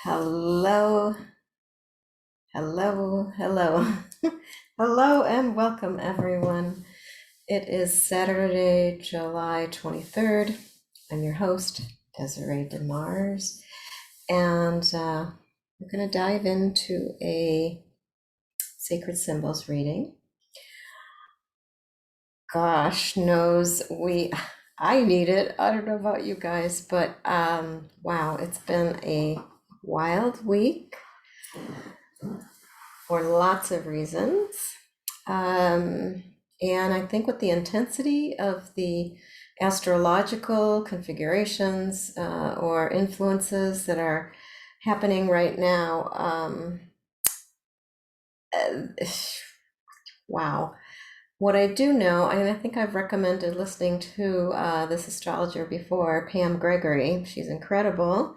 Hello, hello, hello. Hello and welcome everyone. It is Saturday, July 23rd. I'm your host, Desiree DeMars, and we're going to dive into a sacred symbols reading. Gosh knows I need it. I don't know about you guys, but wow, it's been a wild week for lots of reasons. Um, and I think with the intensity of the astrological configurations or influences that are happening right now, uh, wow. What I do know, and I think I've recommended listening to this astrologer before, Pam Gregory. She's incredible.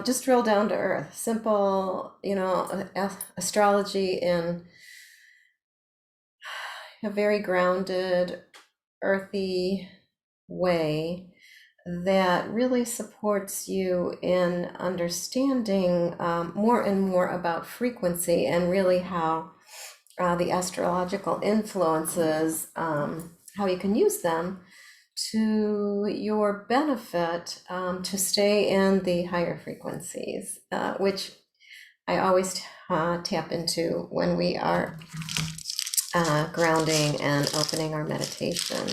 Just real down to earth, simple, astrology in a very grounded, earthy way that really supports you in understanding more and more about frequency and really how the astrological influences, how you can use them to your benefit to stay in the higher frequencies, which I always tap into when we are grounding and opening our meditation.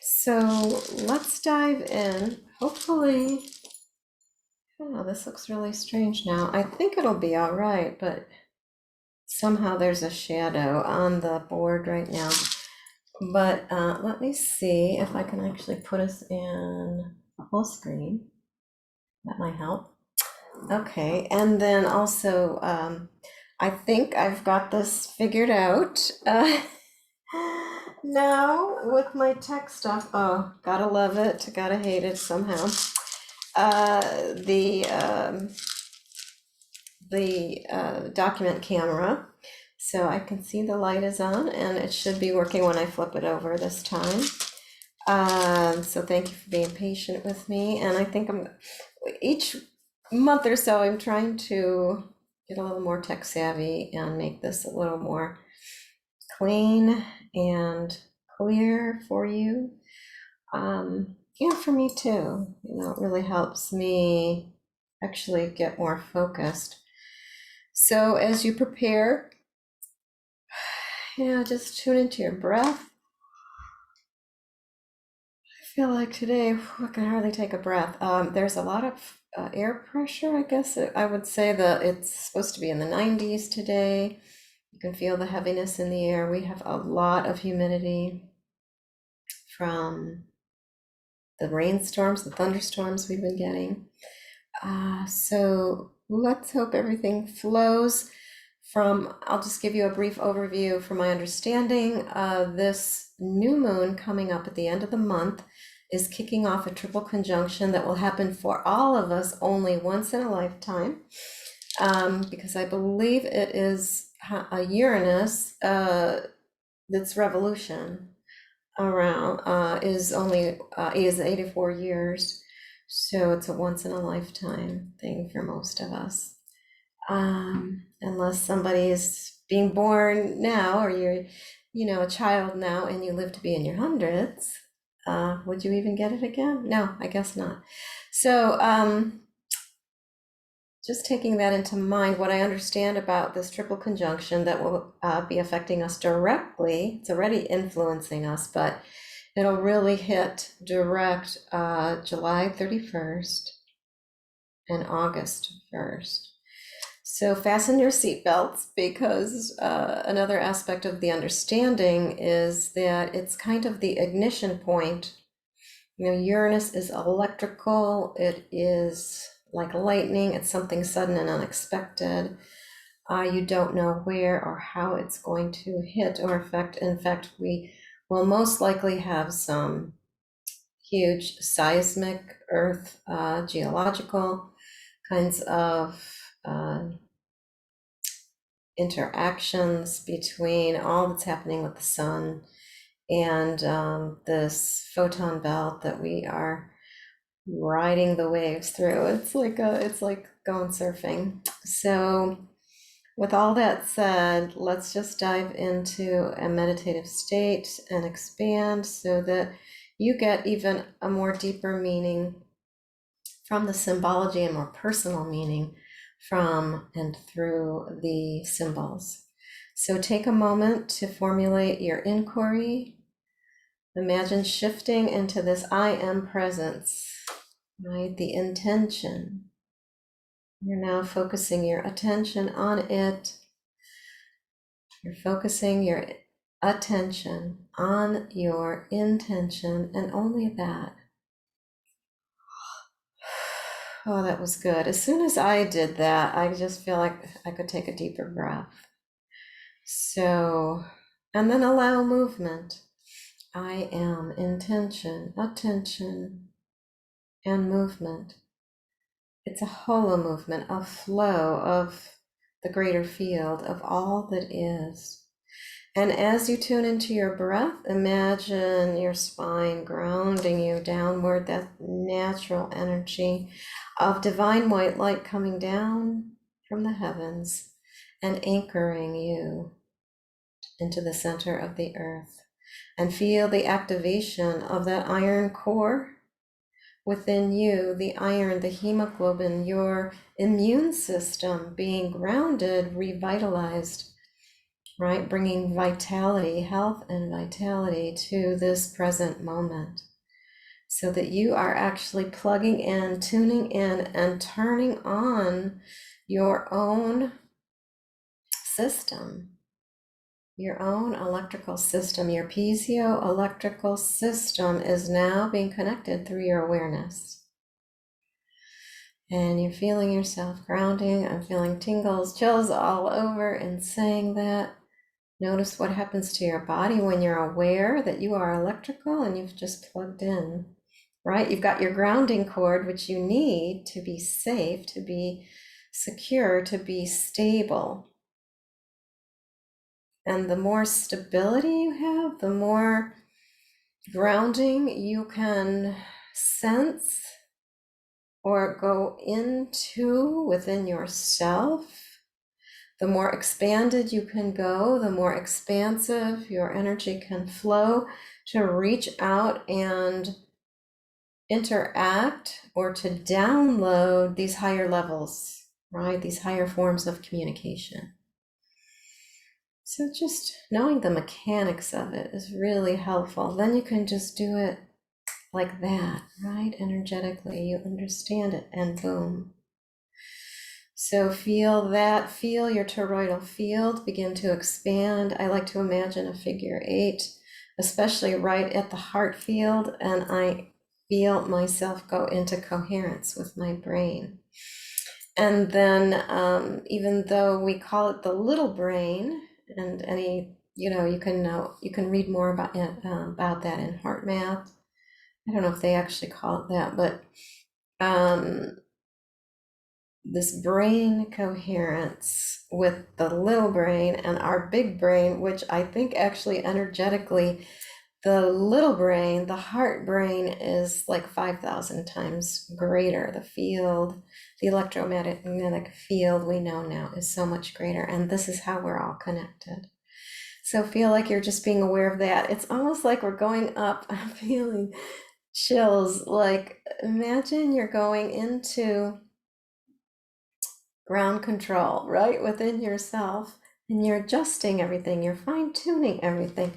So let's dive in. Hopefully, oh, this looks really strange now. I think it'll be all right, but somehow there's a shadow on the board right now. But let me see if I can actually put us in full screen. That might help. Okay, and then also, I think I've got this figured out. Now with my tech stuff, oh, gotta love it, gotta hate it somehow. The document camera, so I can see the light is on, and it should be working when I flip it over this time. So thank you for being patient with me, and I think each month or so I'm trying to get a little more tech savvy and make this a little more clean and clear for you. And for me too, it really helps me actually get more focused. So as you prepare, just tune into your breath. I feel like today I can hardly take a breath. There's a lot of air pressure, I guess. I would say that it's supposed to be in the 90s today. You can feel the heaviness in the air. We have a lot of humidity from the rainstorms, the thunderstorms we've been getting. So let's hope everything flows from, I'll just give you a brief overview from my understanding. This new moon coming up at the end of the month is kicking off a triple conjunction that will happen for all of us only once in a lifetime, because I believe it is a Uranus that's revolution around is 84 years, so it's a once in a lifetime thing for most of us, unless somebody is being born now, or you're a child now and you live to be in your hundreds. Would you even get it again? No, I guess not. So just taking that into mind, what I understand about this triple conjunction that will be affecting us directly, it's already influencing us, but it'll really hit direct July 31st and August 1st. So fasten your seatbelts, because another aspect of the understanding is that it's kind of the ignition point. Uranus is electrical, it is like lightning, it's something sudden and unexpected. You don't know where or how it's going to hit or affect. In fact, we will most likely have some huge seismic earth geological kinds of interactions between all that's happening with the sun and this photon belt that we are riding the waves through. It's like going surfing. So with all that said, let's just dive into a meditative state and expand so that you get even a more deeper meaning from the symbology and more personal meaning from and through the symbols. So take a moment to formulate your inquiry. Imagine shifting into this I am presence, right? The intention. You're now focusing your attention on it. You're focusing your attention on your intention and only that. Oh, that was good. As soon as I did that, I just feel like I could take a deeper breath. So, and then allow movement. I am intention, attention, and movement. It's a holo movement, a flow of the greater field of all that is. And as you tune into your breath, imagine your spine grounding you downward, that natural energy of divine white light coming down from the heavens and anchoring you into the center of the earth. And feel the activation of that iron core within you, the iron, the hemoglobin, your immune system being grounded, revitalized, right? Bringing vitality, health and vitality to this present moment so that you are actually plugging in, tuning in, and turning on your own system, your own electrical system. Your piezoelectrical system is now being connected through your awareness. And you're feeling yourself grounding. I'm feeling tingles, chills all over in saying that. Notice what happens to your body when you're aware that you are electrical and you've just plugged in, right? You've got your grounding cord, which you need to be safe, to be secure, to be stable. And the more stability you have, the more grounding you can sense or go into within yourself. The more expanded you can go, the more expansive your energy can flow to reach out and interact or to download these higher levels, right? These higher forms of communication. So just knowing the mechanics of it is really helpful. Then you can just do it like that, right? Energetically, you understand it and boom. So feel that, feel your toroidal field begin to expand. I like to imagine a figure 8, especially right at the heart field, and I feel myself go into coherence with my brain. And then even though we call it the little brain, and any, you can read more about it, about that in Heart Math. I don't know if they actually call it that, but this brain coherence with the little brain and our big brain, which I think actually energetically, the little brain, the heart brain is like 5,000 times greater. The field, the electromagnetic field we know now is so much greater. And this is how we're all connected. So feel like you're just being aware of that. It's almost like we're going up. I'm feeling chills. Like imagine you're going into ground control right within yourself, and you're adjusting everything, you're fine-tuning everything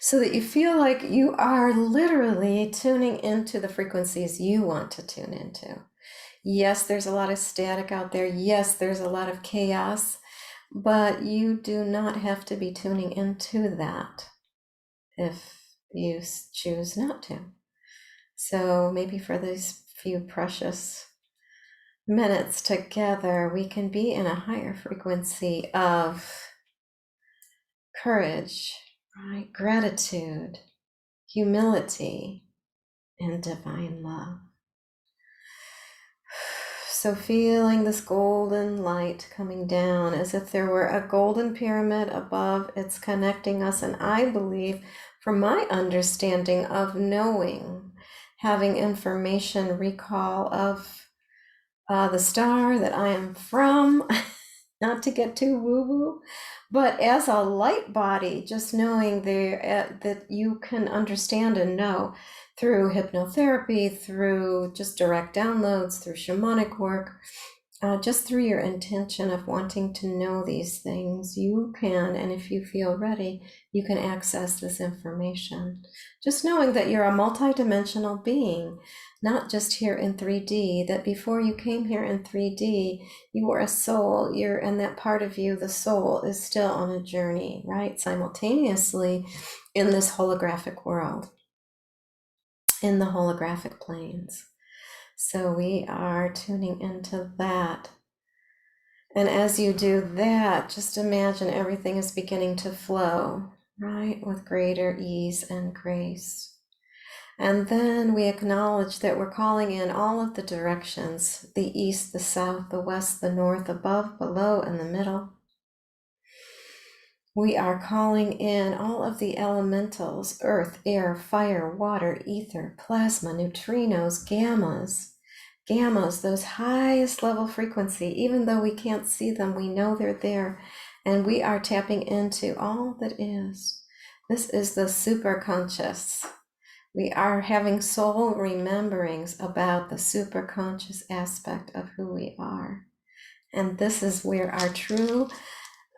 so that you feel like you are literally tuning into the frequencies you want to tune into. Yes, there's a lot of static out there. Yes, there's a lot of chaos, but you do not have to be tuning into that if you choose not to. So maybe for these few precious minutes together, we can be in a higher frequency of courage, right? Gratitude, humility, and divine love. So feeling this golden light coming down as if there were a golden pyramid above, it's connecting us. And I believe, from my understanding of knowing, having information recall of the star that I am from, not to get too woo-woo, but as a light body, just knowing that you can understand and know through hypnotherapy, through just direct downloads, through shamanic work, just through your intention of wanting to know these things, you can, and if you feel ready, you can access this information. Just knowing that you're a multidimensional being, not just here in 3D, that before you came here in 3D, you were a soul, and that part of you, the soul, is still on a journey, right? Simultaneously in this holographic world, in the holographic planes. So we are tuning into that. And as you do that, just imagine everything is beginning to flow, right? With greater ease and grace. And then we acknowledge that we're calling in all of the directions, the east, the south, the west, the north, above, below, and the middle. We are calling in all of the elementals, earth, air, fire, water, ether, plasma, neutrinos, gammas, those highest level frequency. Even though we can't see them, we know they're there. And we are tapping into all that is. This is the superconscious. We are having soul rememberings about the superconscious aspect of who we are. And this is where our true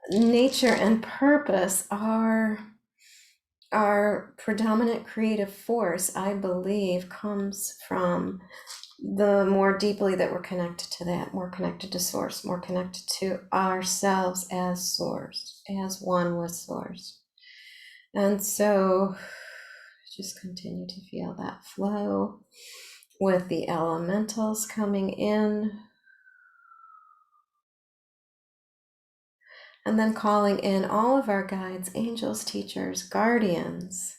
nature and purpose are. Our predominant creative force, I believe, comes from the more deeply that we're connected to that, more connected to source, more connected to ourselves as source, as one with source. And so just continue to feel that flow with the elementals coming in. And then calling in all of our guides, angels, teachers, guardians,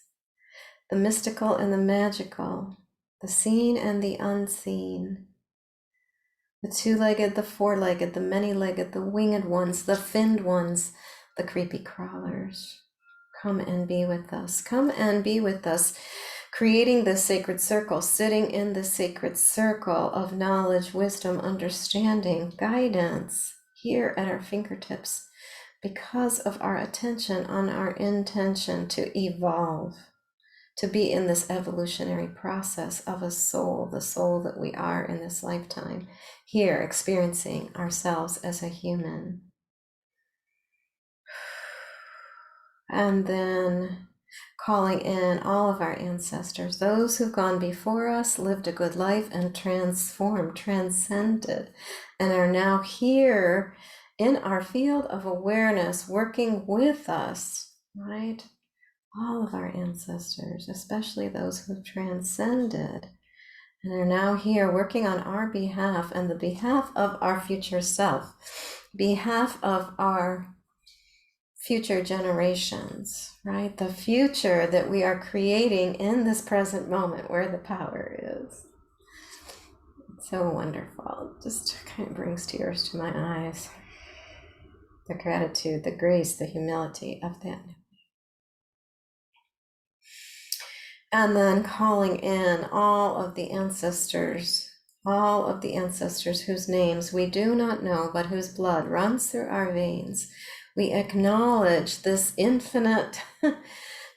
the mystical and the magical, the seen and the unseen, the two-legged, the four-legged, the many-legged, the winged ones, the finned ones, the creepy crawlers. Come and be with us. Come and be with us, creating this sacred circle, sitting in the sacred circle of knowledge, wisdom, understanding, guidance here at our fingertips because of our attention on our intention to evolve, to be in this evolutionary process of a soul, the soul that we are in this lifetime, here experiencing ourselves as a human. And then calling in all of our ancestors, those who've gone before us, lived a good life, and transformed, transcended, and are now here in our field of awareness, working with us, right? All of our ancestors, especially those who've transcended and are now here working on our behalf and the behalf of our future self, behalf of our future generations, right? The future that we are creating in this present moment where the power is. It's so wonderful. It just kind of brings tears to my eyes. The gratitude, the grace, the humility of that. And then calling in all of the ancestors whose names we do not know, but whose blood runs through our veins. We acknowledge this infinite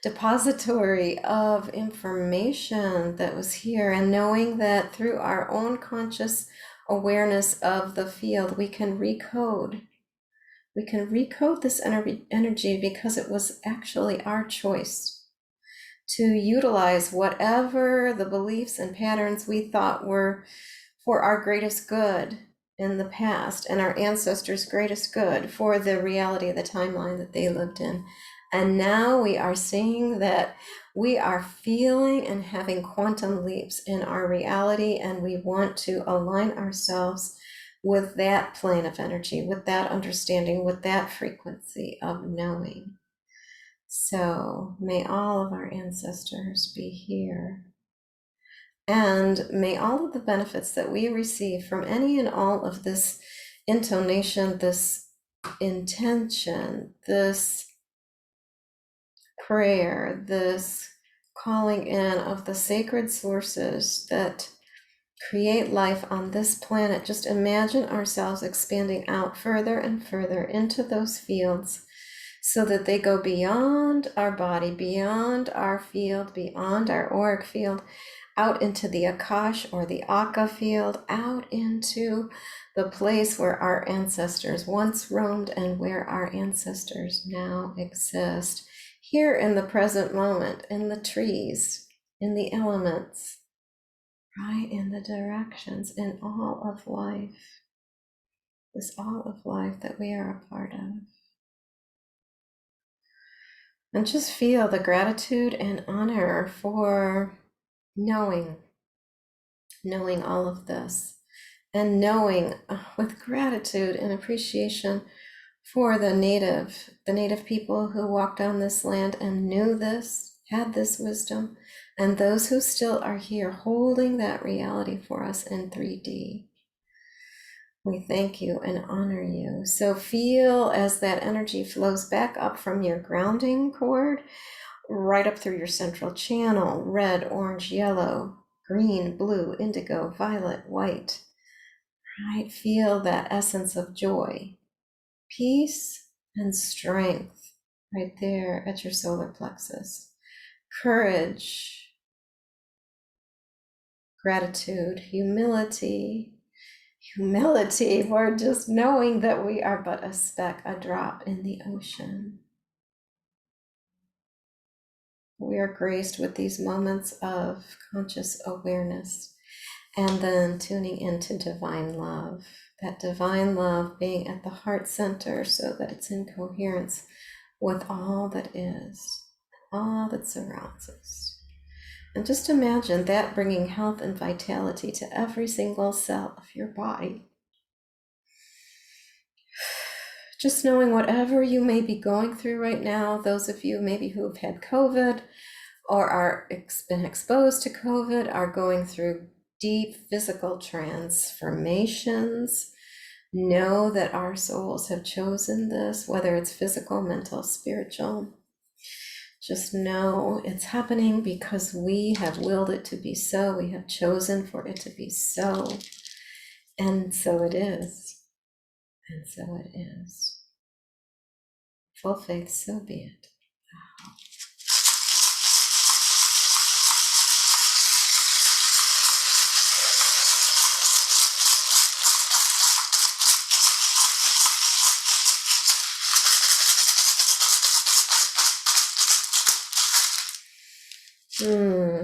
depository of information that was here, and knowing that through our own conscious awareness of the field, we can recode. We can recode this energy because it was actually our choice to utilize whatever the beliefs and patterns we thought were for our greatest good in the past and our ancestors' greatest good for the reality of the timeline that they lived in. And now we are seeing that we are feeling and having quantum leaps in our reality, and we want to align ourselves with that plane of energy, with that understanding, with that frequency of knowing. So may all of our ancestors be here. And may all of the benefits that we receive from any and all of this intonation, this intention, this prayer, this calling in of the sacred sources that create life on this planet. Just imagine ourselves expanding out further and further into those fields so that they go beyond our body, beyond our field, beyond our auric field, out into the Akash or the Akka field, out into the place where our ancestors once roamed and where our ancestors now exist. Here in the present moment, in the trees, in the elements, right, in the directions, in all of life, this all of life that we are a part of. And just feel the gratitude and honor for knowing all of this, and knowing with gratitude and appreciation for the native people who walked on this land and knew this, had this wisdom, and those who still are here holding that reality for us in 3D. We thank you and honor you. So feel as that energy flows back up from your grounding cord, right up through your central channel, red, orange, yellow, green, blue, indigo, violet, white, right? Feel that essence of joy, peace, and strength right there at your solar plexus. Courage, gratitude, humility, for just knowing that we are but a speck, a drop in the ocean. We are graced with these moments of conscious awareness, and then tuning into divine love, that divine love being at the heart center so that it's in coherence with all that is, all that surrounds us. And just imagine that bringing health and vitality to every single cell of your body. Just knowing whatever you may be going through right now, those of you maybe who have had COVID or are been exposed to COVID, are going through deep physical transformations, know that our souls have chosen this, whether it's physical, mental, spiritual. Just know it's happening because we have willed it to be so. We have chosen for it to be so. And so it is. And so it is. Full faith, so be it.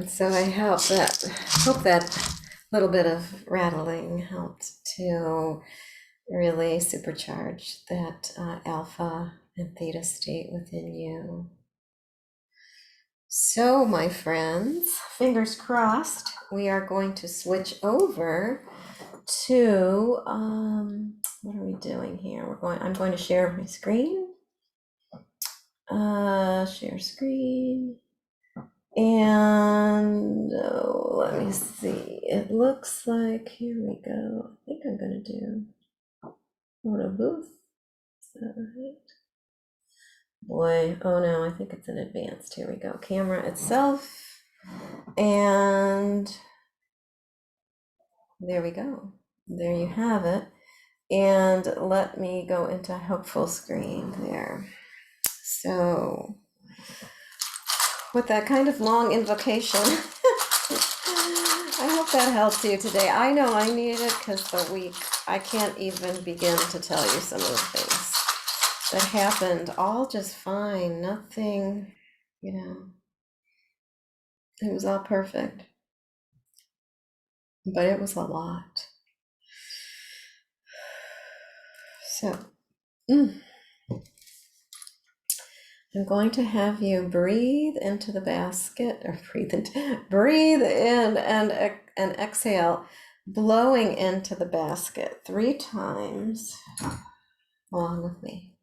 So I hope that little bit of rattling helped to really supercharge that alpha and theta state within you. So, my friends, fingers crossed, we are going to switch over to what are we doing here? I'm going to share my screen. Share screen. And let me see. It looks like, here we go. I think I'm gonna do photo booth. Is that right? Boy, oh no, I think it's in advanced. Here we go. Camera itself. And there we go. There you have it. And let me go into helpful screen there. So with that kind of long invocation, I hope that helps you today. I know I need it because the week, I can't even begin to tell you some of the things that happened. All just fine, nothing, it was all perfect. But it was a lot. So, I'm going to have you breathe into the basket, or breathe in and exhale, blowing into the basket 3 times along with me.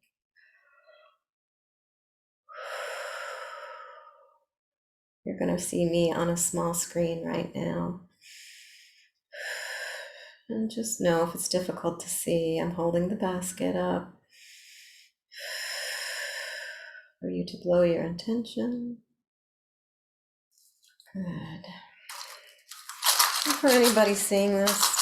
You're going to see me on a small screen right now. And just know if it's difficult to see, I'm holding the basket up for you to blow your intention. Good. And for anybody seeing this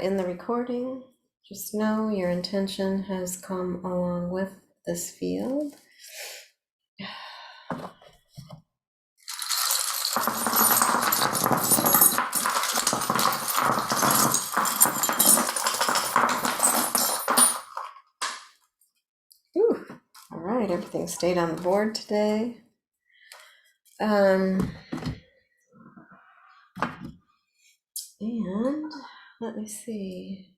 in the recording, just know your intention has come along with this field. Whew. All right, everything stayed on the board today. And let me see.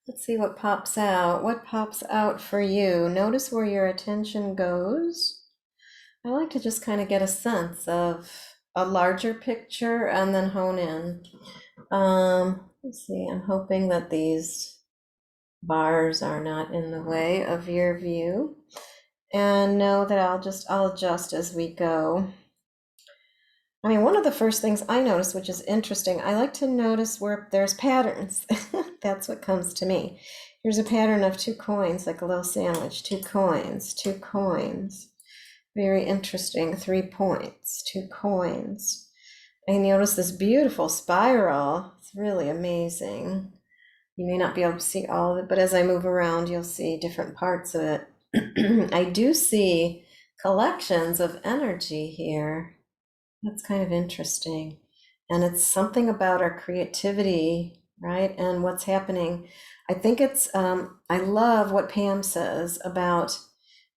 Let's see what pops out. What pops out for you? Notice where your attention goes. I like to just kind of get a sense of a larger picture and then hone in. Let's see, I'm hoping that these bars are not in the way of your view. And know that I'll adjust as we go. I mean, one of the first things I notice, which is interesting, I like to notice where there's patterns. That's what comes to me. Here's a pattern of 2 coins, like a little sandwich, 2 coins, 2 coins. Very interesting, 3 points, 2 coins. And you notice this beautiful spiral. It's really amazing. You may not be able to see all of it, but as I move around, you'll see different parts of it. I do see collections of energy here. That's kind of interesting. And it's something about our creativity, right? And what's happening. I think it's, I love what Pam says about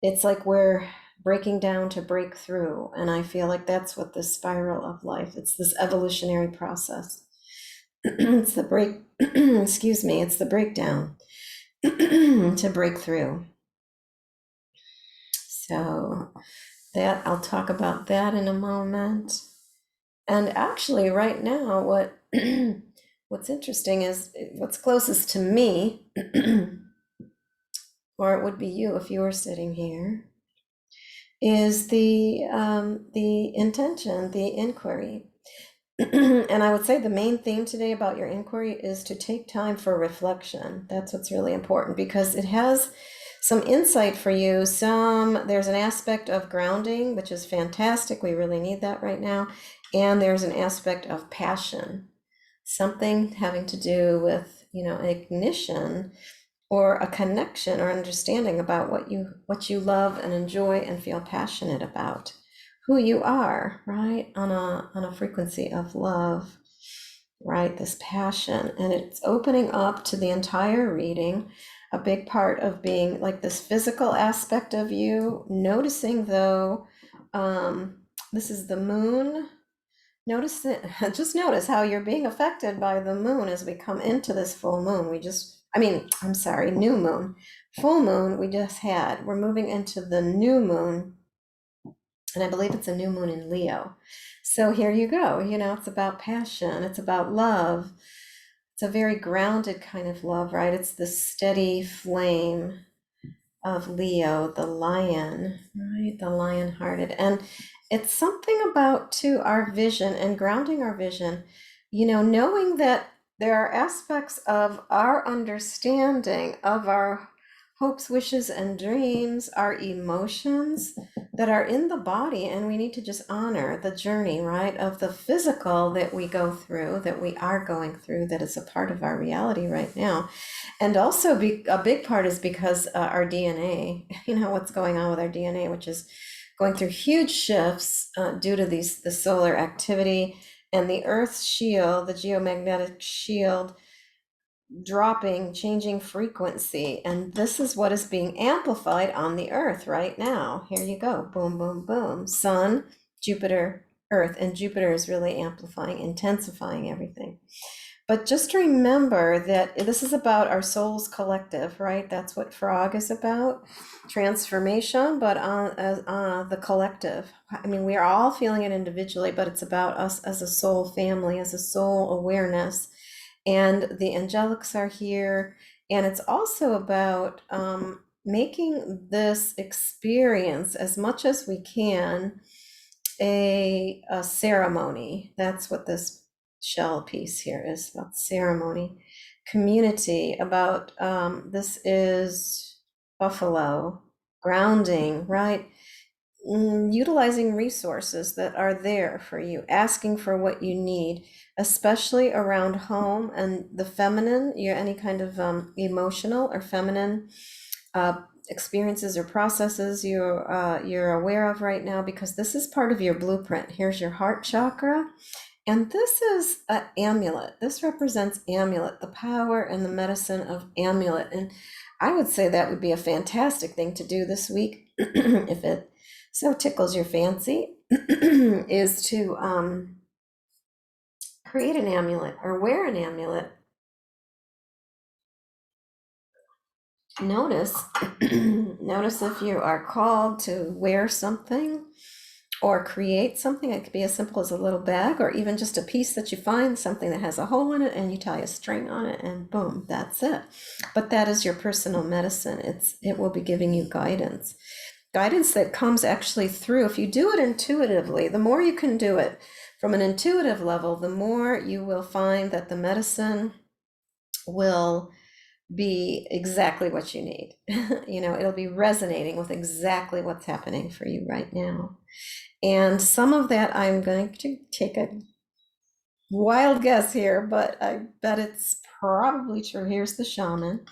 it's like we're breaking down to break through. And I feel like that's what this spiral of life, it's this evolutionary process. It's the break, excuse me, it's the breakdown to break through. So that I'll talk about that in a moment. And actually right now, what's interesting is what's closest to me, or it would be you if you were sitting here, is the intention, the inquiry. And I would say the main theme today about your inquiry is to take time for reflection. That's what's really important because it has some insight for you. There's an aspect of grounding, which is fantastic. We really need that right now. And there's an aspect of passion, something having to do with, ignition or a connection or understanding about what you love and enjoy and feel passionate about. Who you are, right? On a frequency of love, right? This passion. And it's opening up to the entire reading. A big part of being like this physical aspect of you, noticing though, this is the moon. Just notice how you're being affected by the moon as we come into this full moon. New moon. Full moon we just had. We're moving into the new moon. And I believe it's a new moon in Leo. So here you go. It's about passion. It's about love. It's a very grounded kind of love, right? It's the steady flame of Leo, the lion, right? The lion-hearted. And it's something about, too, our vision and grounding our vision, knowing that there are aspects of our understanding of our hopes, wishes, and dreams, our emotions that are in the body, and we need to just honor the journey, right, of the physical that we go through, that we are going through, that is a part of our reality right now. And also a big part is because our DNA, what's going on with our DNA, which is going through huge shifts due to the solar activity and the Earth's shield, the geomagnetic shield, changing frequency. And this is what is being amplified on the Earth right now. Here you go. Boom, boom, boom. Sun, Jupiter, Earth. And Jupiter is really amplifying, intensifying everything. But just remember that this is about our soul's collective, right? That's what Frog is about, transformation, but on the collective. I mean, we are all feeling it individually, but it's about us as a soul family, as a soul awareness. And the angelics are here. And it's also about making this experience, as much as we can, a ceremony. That's what this shell piece here is about: ceremony, community, about this is buffalo, grounding, right? utilizing resources that are there for you, asking for what you need, especially around home and the feminine, your any kind of emotional or feminine uh, experiences or processes you're aware of right now, because this is part of your blueprint. Here's your heart chakra, and this is an amulet. This represents amulet, the power and the medicine of amulet. And I would say that would be a fantastic thing to do this week if it so tickles your fancy, is to create an amulet or wear an amulet. Notice, notice if you are called to wear something or create something. It could be as simple as a little bag or even just a piece that you find, something that has a hole in it, and you tie a string on it and boom, that's it. But that is your personal medicine. It will be giving you guidance. Guidance that comes actually through, if you do it intuitively, the more you can do it from an intuitive level, the more you will find that the medicine will be exactly what you need. It'll be resonating with exactly what's happening for you right now. And some of that, I'm going to take a wild guess here, but I bet it's probably true. Here's the shaman.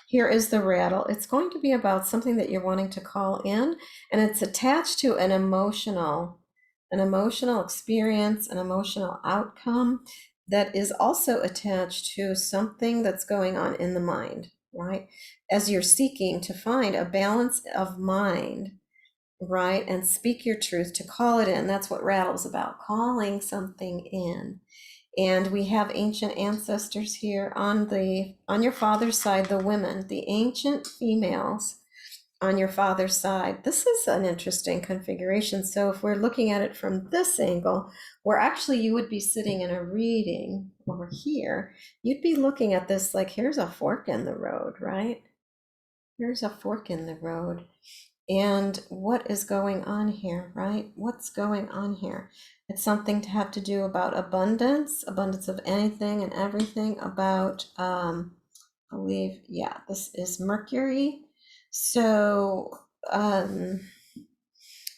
Here is the rattle. It's going to be about something that you're wanting to call in, and it's attached to an emotional experience, an emotional outcome that is also attached to something that's going on in the mind, right? As you're seeking to find a balance of mind, right, and speak your truth, to call it in. That's what rattle's about, calling something in. And we have ancient ancestors here on your father's side, the women, the ancient females on your father's side. This is an interesting configuration. So if we're looking at it from this angle, where actually you would be sitting in a reading over here, you'd be looking at this like, here's a fork in the road, right? Here's a fork in the road. And what is going on here, right? What's going on here? It's something to have to do about abundance of anything and everything, about, I believe, yeah, this is Mercury. So,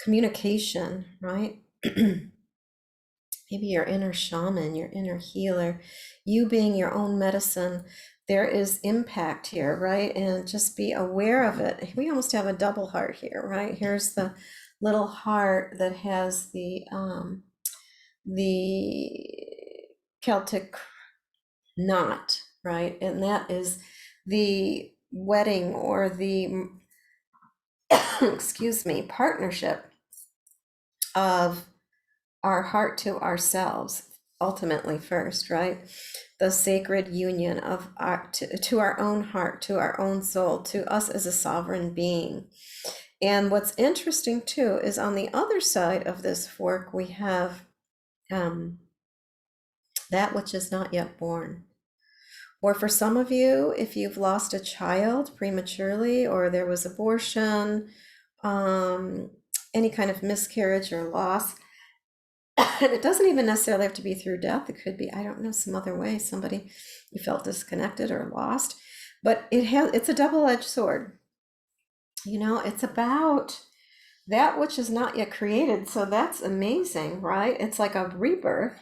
communication, right? Maybe your inner shaman, your inner healer, you being your own medicine. There is impact here, right? And just be aware of it. We almost have a double heart here, right? Here's the little heart that has the Celtic knot, right? And that is the wedding or the excuse me, partnership of our heart to ourselves, ultimately first, right? The sacred union of to our own heart, to our own soul, to us as a sovereign being. And what's interesting too is on the other side of this fork, we have that which is not yet born. Or for some of you, if you've lost a child prematurely, or there was abortion, any kind of miscarriage or loss, and it doesn't even necessarily have to be through death. It could be, I don't know, some other way, somebody you felt disconnected or lost. But it's a double-edged sword. It's about that which is not yet created. So that's amazing, right? It's like a rebirth.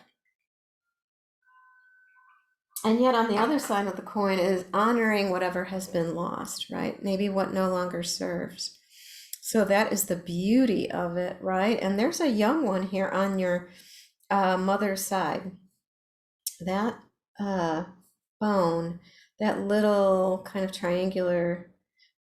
And yet on the other side of the coin is honoring whatever has been lost, right? Maybe what no longer serves. So that is the beauty of it, right? And there's a young one here on your mother's side. That bone, that little kind of triangular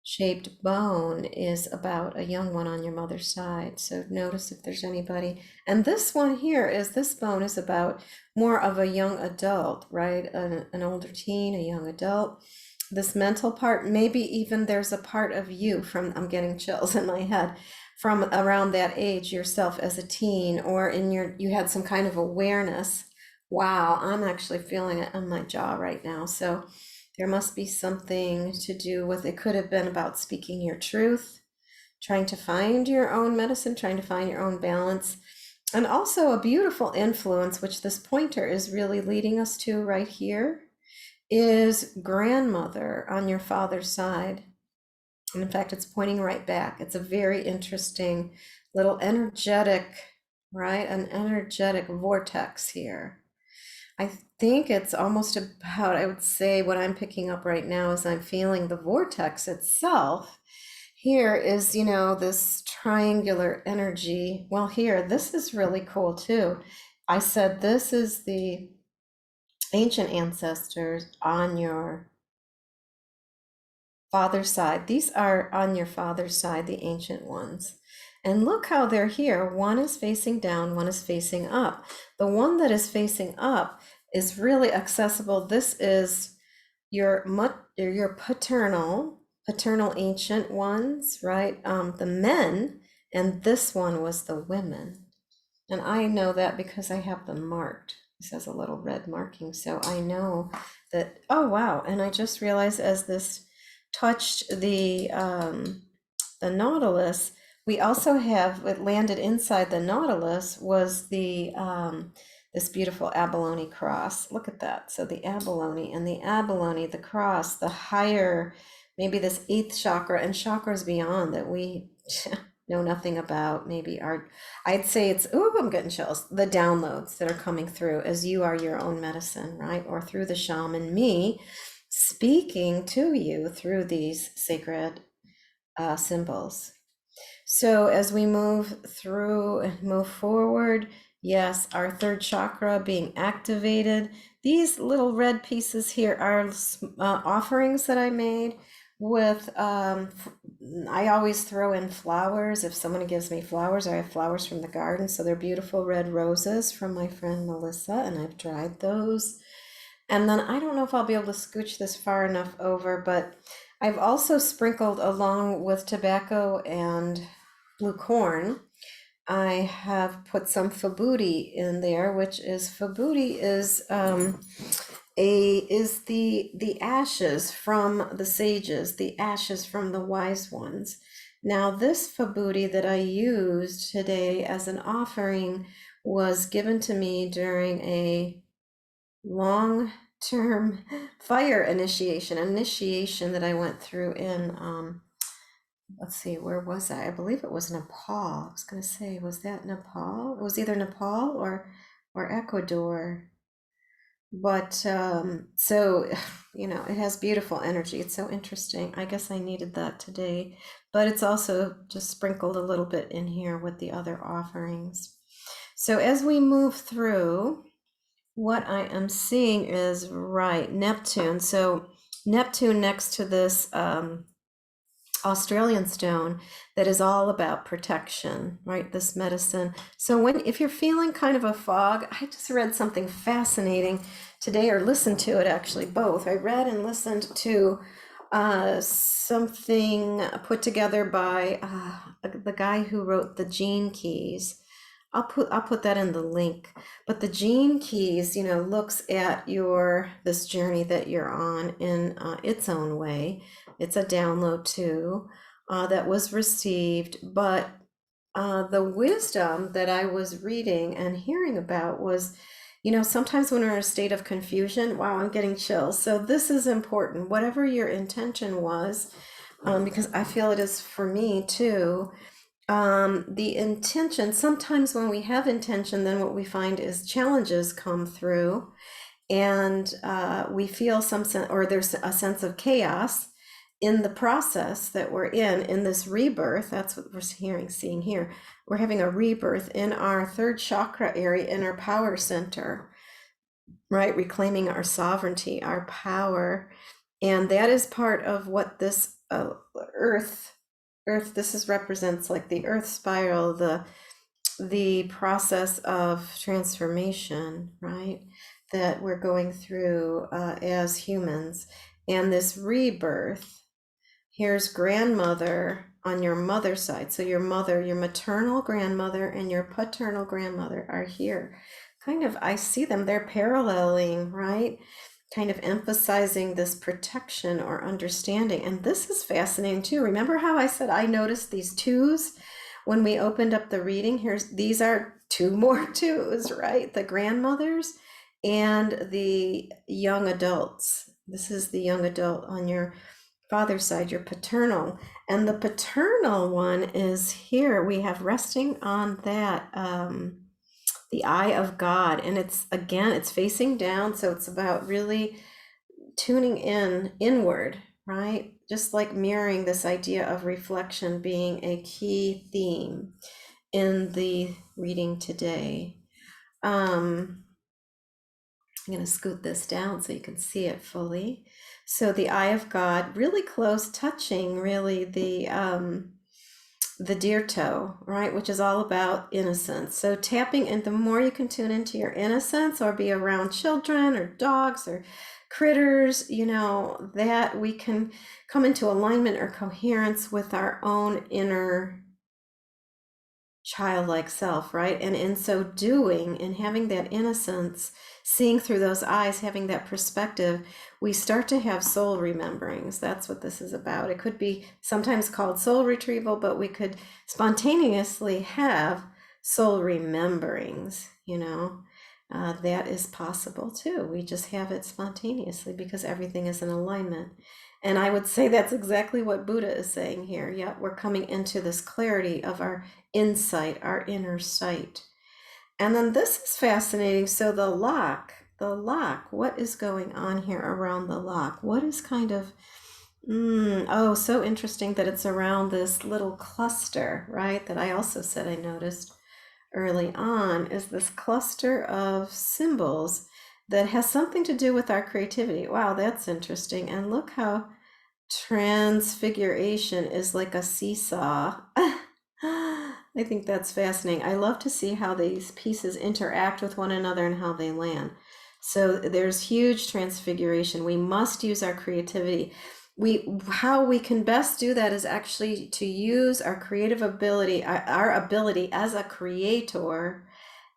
shaped bone, is about a young one on your mother's side. So notice if there's anybody. And this one here is, this bone is about more of a young adult, right? An older teen, a young adult. This mental part, maybe even there's a part of you from, I'm getting chills in my head, from around that age yourself as a teen, or you had some kind of awareness. Wow, I'm actually feeling it on my jaw right now. So there must be something to do with, it could have been about speaking your truth, trying to find your own medicine, trying to find your own balance. And also a beautiful influence, which this pointer is really leading us to right here, is grandmother on your father's side. And in fact, it's pointing right back. It's a very interesting little energetic, right? An energetic vortex here. I think it's almost about, I would say, what I'm picking up right now is I'm feeling the vortex itself. Here is, this triangular energy. Well, here, this is really cool too. I said this is the ancient ancestors on your father's side. These are on your father's side, the ancient ones. And look how they're here. One is facing down, one is facing up. The one that is facing up is really accessible. This is your paternal ancient ones, right? The men, and this one was the women. And I know that because I have them marked. This has a little red marking, so I know that, oh wow, and I just realized as this touched the Nautilus, we also have, it landed inside the Nautilus was the this beautiful abalone cross. Look at that. So the abalone and the abalone, the cross, the higher, maybe this eighth chakra and chakras beyond that we know nothing about, maybe are, I'd say it's, oh, I'm getting chills, the downloads that are coming through as you are your own medicine, right? Or through the shaman, me speaking to you through these sacred symbols. So as we move through and move forward, yes, our third chakra being activated. These little red pieces here are offerings that I made with, I always throw in flowers. If someone gives me flowers, I have flowers from the garden. So they're beautiful red roses from my friend Melissa, and I've dried those. And then I don't know if I'll be able to scooch this far enough over, but I've also sprinkled along with tobacco and blue corn. I have put some fabuti in there, which is fabuti is the ashes from the sages, the ashes from the wise ones. Now this fabuti that I used today as an offering was given to me during a long-term fire initiation that I went through in let's see, where was I believe it was Nepal. I was going to say, was that Nepal? It was either Nepal or Ecuador. But so it has beautiful energy. It's so interesting. I guess I needed that today, but it's also just sprinkled a little bit in here with the other offerings. So as we move through, what I am seeing is, right, Neptune. So Neptune next to this Australian stone that is all about protection, right? This medicine. So if you're feeling kind of a fog, I just read something fascinating today, or listened to it actually, both. I read and listened to something put together by the guy who wrote the Gene Keys. I'll put that in the link. But the Gene Keys, looks at this journey that you're on in its own way. It's a download too that was received, but the wisdom that I was reading and hearing about was, sometimes when we're in a state of confusion, wow, I'm getting chills. So this is important, whatever your intention was, because I feel it is for me too. The intention, sometimes when we have intention, then what we find is challenges come through, and we feel some sense, or there's a sense of chaos in the process that we're in this rebirth. That's what we're seeing here. We're having a rebirth in our third chakra area, in our power center, right? Reclaiming our sovereignty, our power. And that is part of what this earth, this represents like the earth spiral, the process of transformation, right? That we're going through as humans. And this rebirth, here's grandmother on your mother's side. So your mother, your maternal grandmother and your paternal grandmother are here. Kind of, I see them, they're paralleling, right? Kind of emphasizing this protection or understanding. And this is fascinating too. Remember how I said I noticed these twos when we opened up the reading? These are two more twos, right? The grandmothers and the young adults. This is the young adult on your father's side, your paternal. And the paternal one is here. We have resting on that, the eye of God. And it's, again, it's facing down. So it's about really tuning in inward, right? Just like mirroring this idea of reflection being a key theme in the reading today. I'm going to scoot this down so you can see it fully. So the eye of God, really close, touching really the deer toe, right? Which is all about innocence. So tapping in, the more you can tune into your innocence or be around children or dogs or critters, you know, that we can come into alignment or coherence with our own inner childlike self, right? And in so doing, in having that innocence, seeing through those eyes, having that perspective, we start to have soul rememberings. That's what this is about. It could be sometimes called soul retrieval, but we could spontaneously have soul rememberings, you know. That is possible too. We just have it spontaneously because everything is in alignment. And I would say that's exactly what Buddha is saying here. Yeah, we're coming into this clarity of our insight, our inner sight. And then this is fascinating. So the lock, what is going on here around the lock? What is kind of, oh, so interesting that it's around this little cluster, right? That I also said I noticed early on is this cluster of symbols that has something to do with our creativity. Wow, that's interesting. And look how transfiguration is like a seesaw. I think that's fascinating. I love to see how these pieces interact with one another and how they land. So there's huge transfiguration. We must use our creativity. How we can best do that is actually to use our creative ability, our ability as a creator,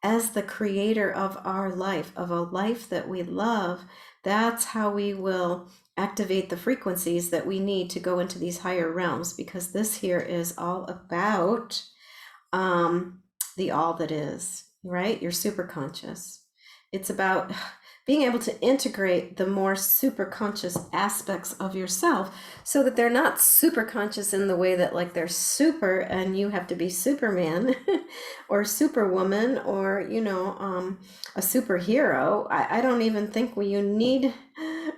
as the creator of our life, of a life that we love. That's how we will activate the frequencies that we need to go into these higher realms, because this here is all about the all that is, right? Your super conscious. It's about being able to integrate the more super conscious aspects of yourself so that they're not super conscious in the way that like they're super and you have to be Superman or Superwoman or, you know, a superhero. I don't even think we don't need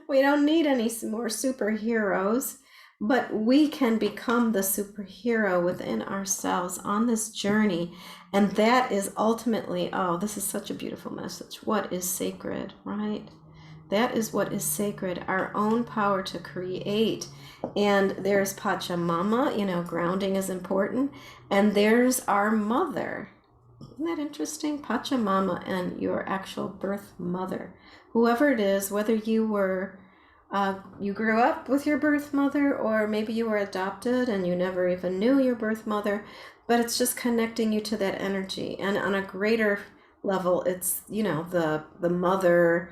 any more superheroes, but we can become the superhero within ourselves on this journey. And that is ultimately, oh, this is such a beautiful message. What is sacred, right? That is what is sacred, our own power to create. And there's Pachamama, you know, grounding is important. And there's our mother. Isn't that interesting? Pachamama and your actual birth mother. Whoever it is, whether you were you grew up with your birth mother, or maybe you were adopted and you never even knew your birth mother, but it's just connecting you to that energy. And on a greater level, it's, you know, the mother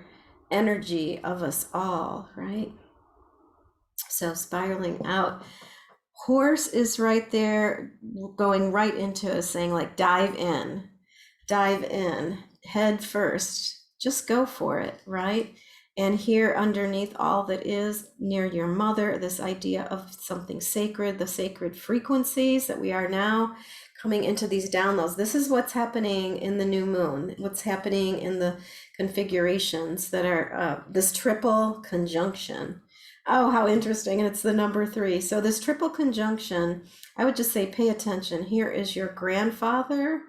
energy of us all, right? So spiraling out. Horse is right there, going right into us, saying like, dive in, head first, just go for it, right? And here underneath all that is near your mother, this idea of something sacred, the sacred frequencies that we are now coming into these downloads. This is what's happening in the new moon, what's happening in the configurations that are this triple conjunction. Oh, how interesting. And it's the number 3. So this triple conjunction, I would just say, pay attention. Here is your grandfather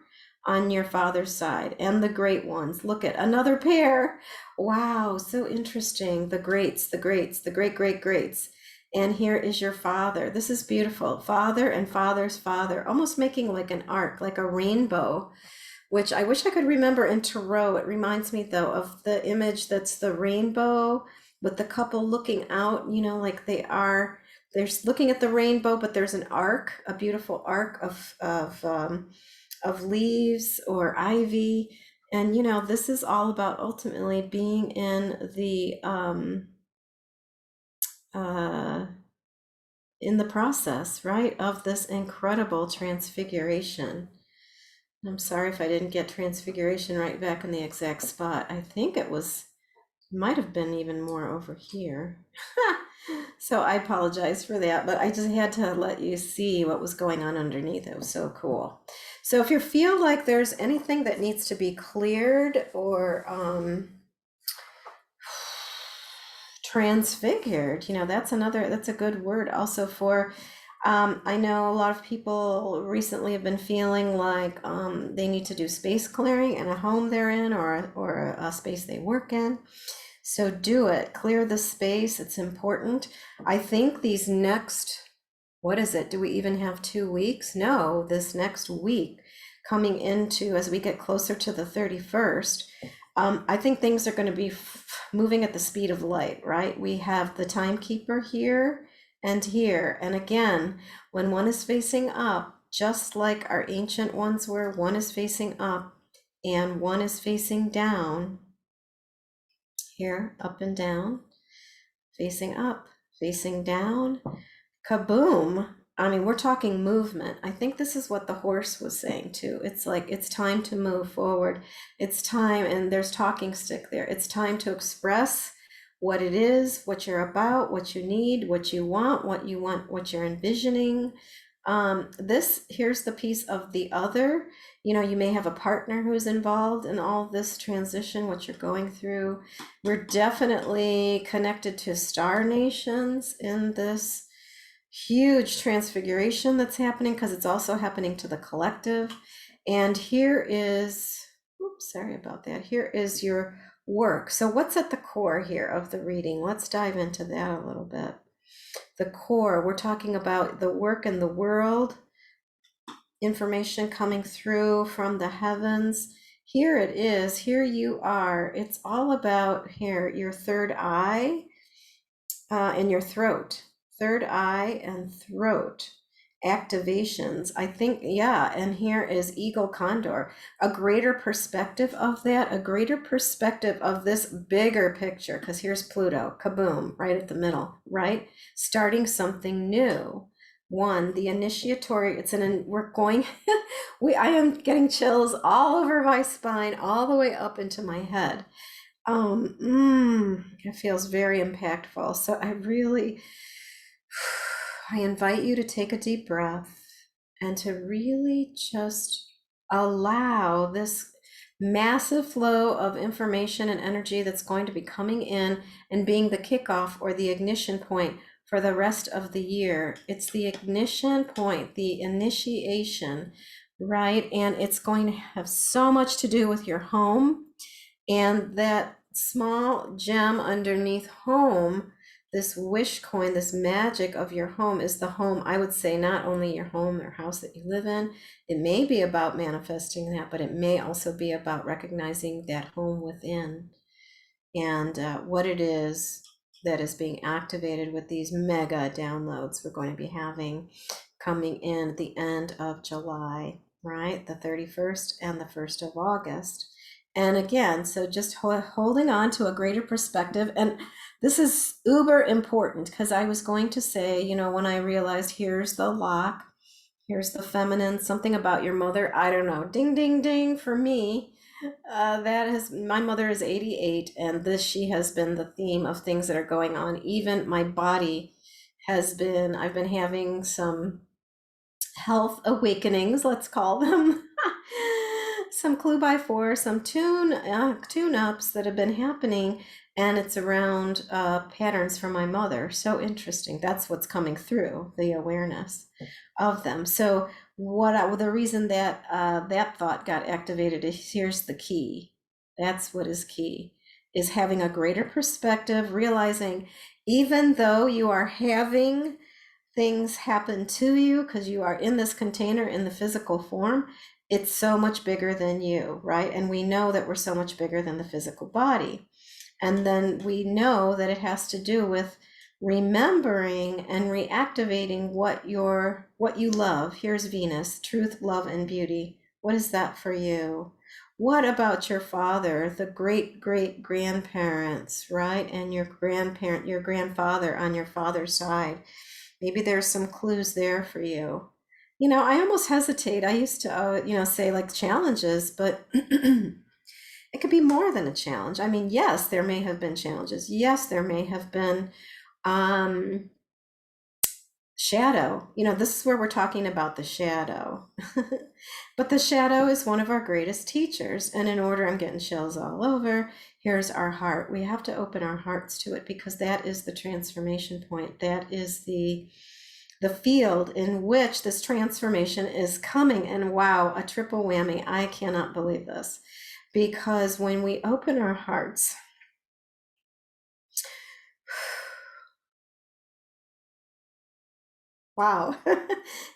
on your father's side and the great ones. Look at another pair. Wow, so interesting. The greats, the greats, the great, great, greats. And here is your father. This is beautiful. Father and father's father, almost making like an arc, like a rainbow, which I wish I could remember in Tarot. It reminds me though of the image that's the rainbow with the couple looking out, you know, like they're looking at the rainbow, but there's an arc, a beautiful arc of leaves or ivy. And, you know, this is all about ultimately being in the process, right, of this incredible transfiguration. I'm sorry if I didn't get transfiguration right back in the exact spot. I think it was Might have been even more over here. So I apologize for that, but I just had to let you see what was going on underneath. It was so cool. So if you feel like there's anything that needs to be cleared or transfigured, that's a good word also for, I know a lot of people recently have been feeling like they need to do space clearing in a home they're in, or a space they work in. So do it, clear the space, it's important. I think these next, what is it? Do we even have 2 weeks? No, this next week coming into, as we get closer to the 31st, I think things are going to be moving at the speed of light, right? We have the timekeeper here and here. And again, when one is facing up, just like our ancient ones were, one is facing up and one is facing down. Here, up and down, facing up, facing down, kaboom. I mean, we're talking movement. I think this is what the horse was saying too. It's like, it's time to move forward. It's time, and there's talking stick there. It's time to express what it is, what you're about, what you need, what you want, what you're envisioning. Here's the piece of the other. You may have a partner who's involved in all this transition, what you're going through. We're definitely connected to star nations in this huge transfiguration that's happening, because it's also happening to the collective. And here is, oops, sorry about that. Here is your work. So what's at the core here of the reading? Let's dive into that a little bit. The core, we're talking about the work in the world, information coming through from the heavens. Here it is, here you are. It's all about here, your third eye and your throat. Third eye and throat activations. I think, yeah, and here is Eagle Condor, a greater perspective of that, a greater perspective of this bigger picture, because here's Pluto, kaboom, right at the middle, right? Starting something new. One, the initiatory, we're going, I am getting chills all over my spine, all the way up into my head. It feels very impactful. So I invite you to take a deep breath and to really just allow this massive flow of information and energy that's going to be coming in and being the kickoff or the ignition point for the rest of the year. It's the ignition point, the initiation, right? And it's going to have so much to do with your home. And that small gem underneath home, this wish coin, this magic of your home, is the home. I would say not only your home or house that you live in, it may be about manifesting that, but it may also be about recognizing that home within and what it is that is being activated with these mega downloads we're going to be having coming in at the end of July, right? The 31st and the 1st of August. And again, so just holding on to a greater perspective. And this is uber important, because I was going to say, when I realized here's the lock, here's the feminine, something about your mother, I don't know, ding, ding, ding for me. My mother is 88, and she has been the theme of things that are going on. Even my body I've been having some health awakenings, let's call them. Some clue by four, some tune-ups that have been happening, and it's around patterns from my mother. So interesting. That's what's coming through, the awareness of them. So the reason that that thought got activated is, here's the key. That's what is key, is having a greater perspective, realizing even though you are having things happen to you because you are in this container in the physical form, it's so much bigger than you, right? And we know that we're so much bigger than the physical body. And then we know that it has to do with remembering and reactivating what you love. Here's Venus, truth, love, and beauty. What is that for you? What about your father, the great great grandparents, right? And your grandfather on your father's side. Maybe there's some clues there for you. I almost hesitate. I used to, say like challenges, but it could be more than a challenge. I mean, yes, there may have been challenges. Yes, there may have been um, shadow. This is where we're talking about the shadow. But the shadow is one of our greatest teachers. And in order, I'm getting chills all over. Here's our heart. We have to open our hearts to it, because that is the transformation point. That is the field in which this transformation is coming. And wow, a triple whammy. I cannot believe this. Because when we open our hearts, wow,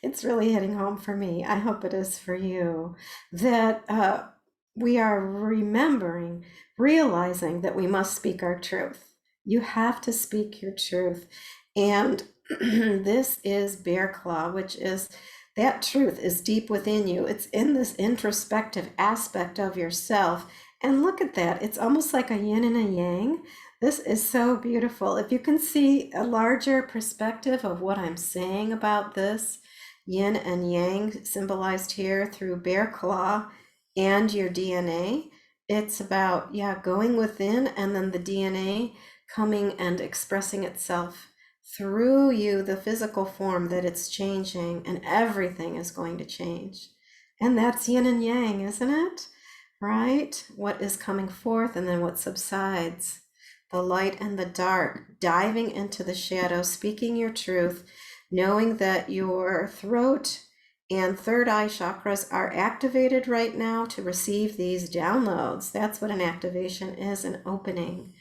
it's really hitting home for me. I hope it is for you, that we are remembering, realizing that we must speak our truth. You have to speak your truth. And this is bear claw, which is that truth is deep within you. It's in this introspective aspect of yourself. And look at that. It's almost like a yin and a yang. This is so beautiful. If you can see a larger perspective of what I'm saying about this, yin and yang symbolized here through bear claw and your DNA, it's about, going within, and then the DNA coming and expressing itself through you, the physical form that it's changing, and everything is going to change. And that's yin and yang, isn't it? Right? What is coming forth and then what subsides. The light and the dark, diving into the shadow, speaking your truth, knowing that your throat and third eye chakras are activated right now to receive these downloads. That's what an activation is, an opening.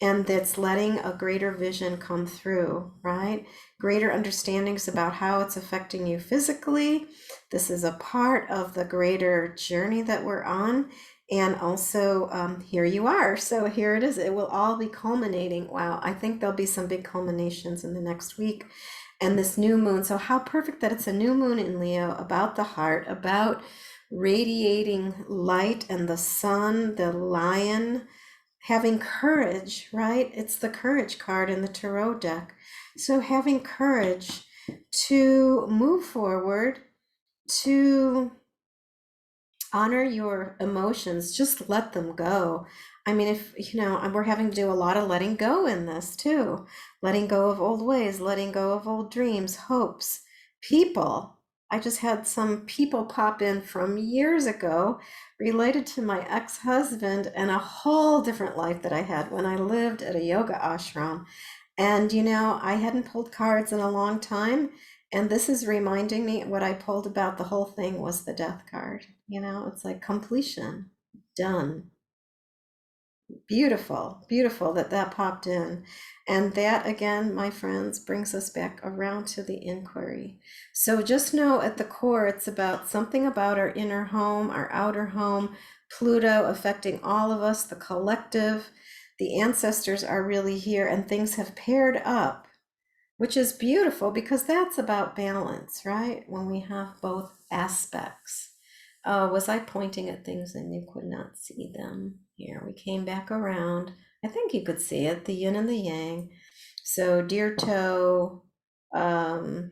And that's letting a greater vision come through, right? Greater understandings about how it's affecting you physically. This is a part of the greater journey that we're on. And also, here you are. So here it is. It will all be culminating. Wow, I think there'll be some big culminations in the next week. And this new moon. So how perfect that it's a new moon in Leo, about the heart, about radiating light and the sun, the lion, having courage, right? It's the courage card in the tarot deck. So having courage to move forward, to honor your emotions, just let them go. I mean, if we're having to do a lot of letting go in this too. Letting go of old ways, letting go of old dreams, hopes, people. I just had some people pop in from years ago related to my ex-husband and a whole different life that I had when I lived at a yoga ashram. And I hadn't pulled cards in a long time. And this is reminding me, what I pulled about the whole thing was the death card. It's like completion, done. Beautiful, beautiful that popped in. And that, again, my friends, brings us back around to the inquiry. So just know at the core, it's about something about our inner home, our outer home, Pluto affecting all of us, the collective. The ancestors are really here, and things have paired up, which is beautiful, because that's about balance, right? When we have both aspects. Was I pointing at things and you could not see them? Here, we came back around. I think you could see it, the yin and the yang. So deer toe and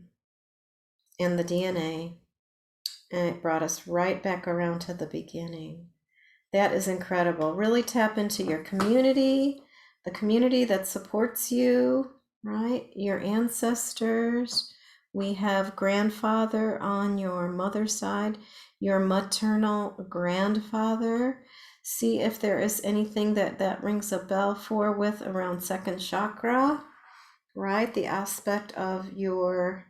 the DNA, and it brought us right back around to the beginning. That is incredible. Really tap into your community, the community that supports you, right? Your ancestors. We have grandfather on your mother's side, your maternal grandfather. See if there is anything that rings a bell for with around second chakra, right? The aspect of your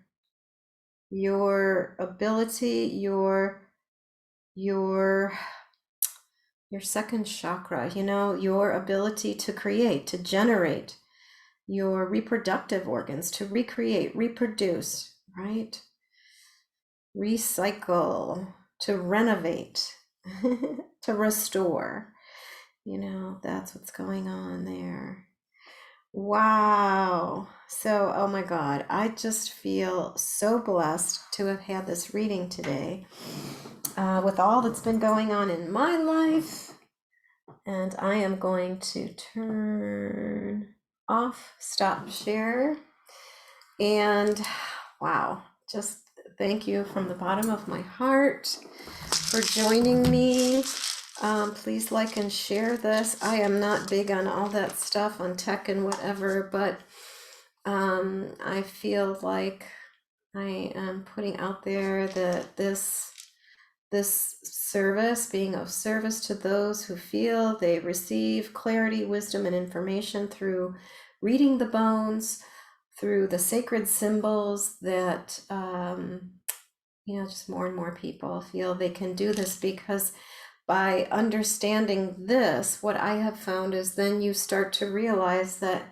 ability, your second chakra, your ability to create, to generate, your reproductive organs, to recreate, reproduce, right? Recycle, to renovate, to restore. That's what's going on there. Wow. So, oh my God, I just feel so blessed to have had this reading today. With all that's been going on in my life. And I am going to turn off, stop share. And wow, just thank you from the bottom of my heart for joining me. Please like and share this. I am not big on all that stuff on tech and whatever, but I feel like I am putting out there that this service, being of service to those who feel they receive clarity, wisdom, and information through reading the bones, through the sacred symbols, that just more and more people feel they can do this, because by understanding this, what I have found is then you start to realize that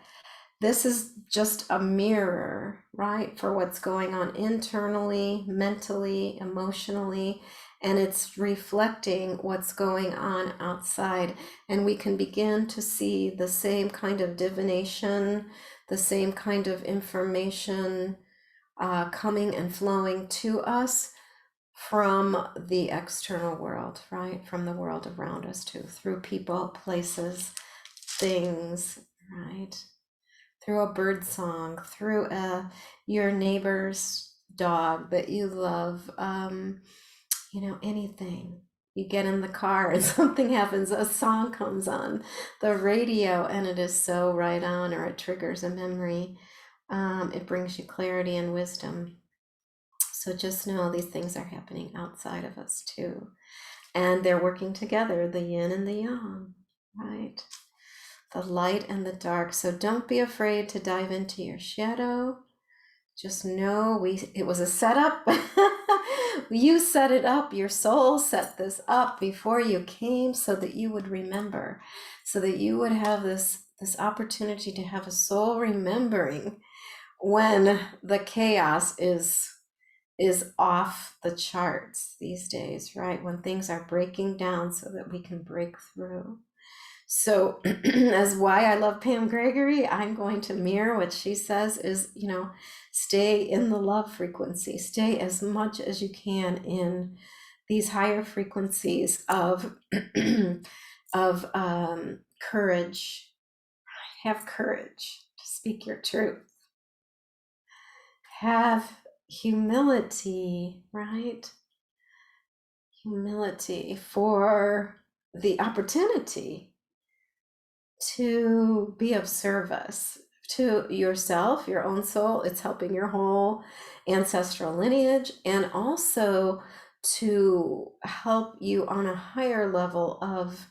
this is just a mirror, right, for what's going on internally, mentally, emotionally, and it's reflecting what's going on outside. And we can begin to see the same kind of divination, the same kind of information coming and flowing to us from the external world, right, from the world around us too, through people, places, things, right, through a bird song, through your neighbor's dog that you love, anything. You get in the car and something happens, a song comes on the radio and it is so right on, or it triggers a memory. It brings you clarity and wisdom. So just know these things are happening outside of us too. And they're working together, the yin and the yang, right? The light and the dark. So don't be afraid to dive into your shadow. Just know it was a setup. You set it up. Your soul set this up before you came so that you would remember, so that you would have this opportunity to have a soul remembering when the chaos is off the charts these days, right? When things are breaking down so that we can break through. So as why I love Pam Gregory, I'm going to mirror what she says is, stay in the love frequency, stay as much as you can in these higher frequencies of courage. Have courage to speak your truth. Have humility, right? Humility for the opportunity to be of service to yourself, your own soul. It's helping your whole ancestral lineage, and also to help you on a higher level of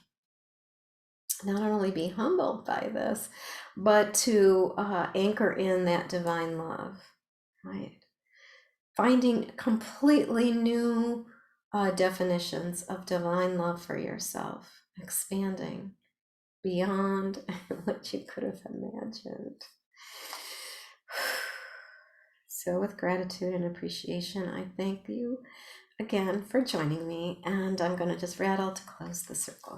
not only be humbled by this, but to anchor in that divine love, right? Finding completely new definitions of divine love for yourself, expanding beyond what you could have imagined. So with gratitude and appreciation, I thank you again for joining me, and I'm going to just rattle to close the circle.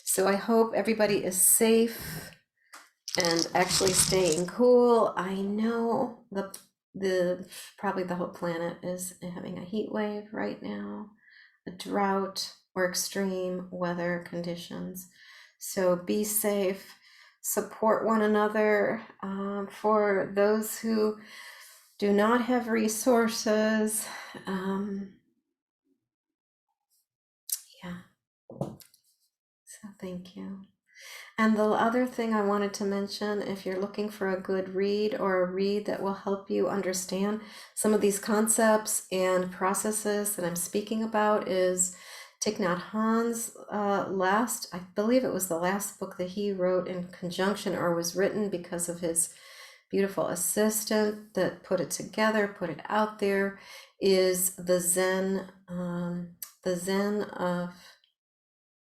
So I hope everybody is safe and actually staying cool. I know the probably the whole planet is having a heat wave right now, a drought or extreme weather conditions. So be safe, support one another. For those who do not have resources, yeah. So thank you. And the other thing I wanted to mention, if you're looking for a good read or a read that will help you understand some of these concepts and processes that I'm speaking about, is Thich Nhat Hanh's I believe it was the last book that he wrote in conjunction, or was written because of his beautiful assistant that put it together, put it out there, is the Zen of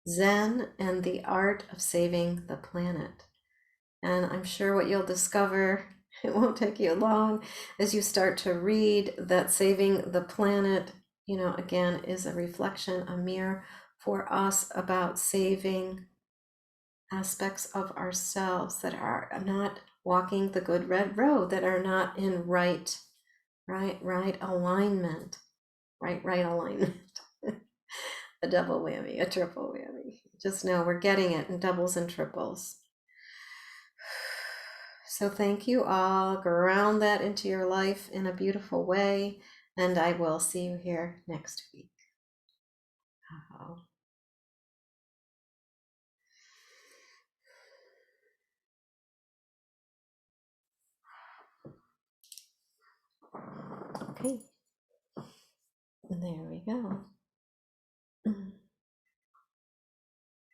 Zen and the Art of Saving the Planet. And I'm sure what you'll discover, it won't take you long, as you start to read that saving the planet, again, is a reflection, a mirror for us about saving aspects of ourselves that are not walking the good red road, that are not in right alignment, right alignment. A double whammy, a triple whammy. Just know we're getting it in doubles and triples. So thank you all. Ground that into your life in a beautiful way. And I will see you here next week. Oh. Okay. There we go.